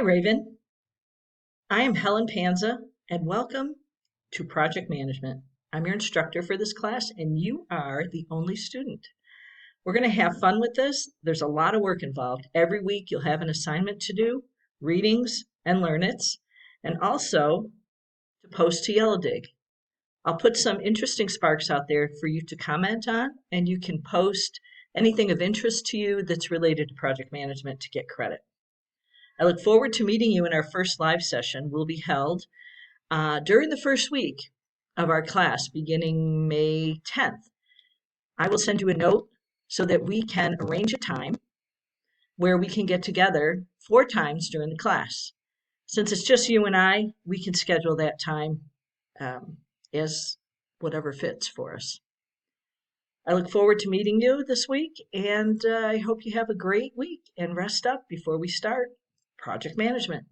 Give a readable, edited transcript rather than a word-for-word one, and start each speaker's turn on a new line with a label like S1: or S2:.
S1: Hi, Raven. I am Helen Panza, and welcome to Project Management. I'm your instructor for this class, and you are the only student. We're going to have fun with this. There's a lot of work involved. Every week you'll have an assignment to do, readings and learn-its, and also to post to Yellow Dig. I'll put some interesting sparks out there for you to comment on, and you can post anything of interest to you that's related to project management to get credit. I look forward to meeting you in our first live session. Will be held during the first week of our class, beginning May 10th. I will send you a note so that we can arrange a time where we can get together 4 times during the class. Since it's just you and I, we can schedule that time as whatever fits for us. I look forward to meeting you this week, and I hope you have a great week and rest up before we start project management.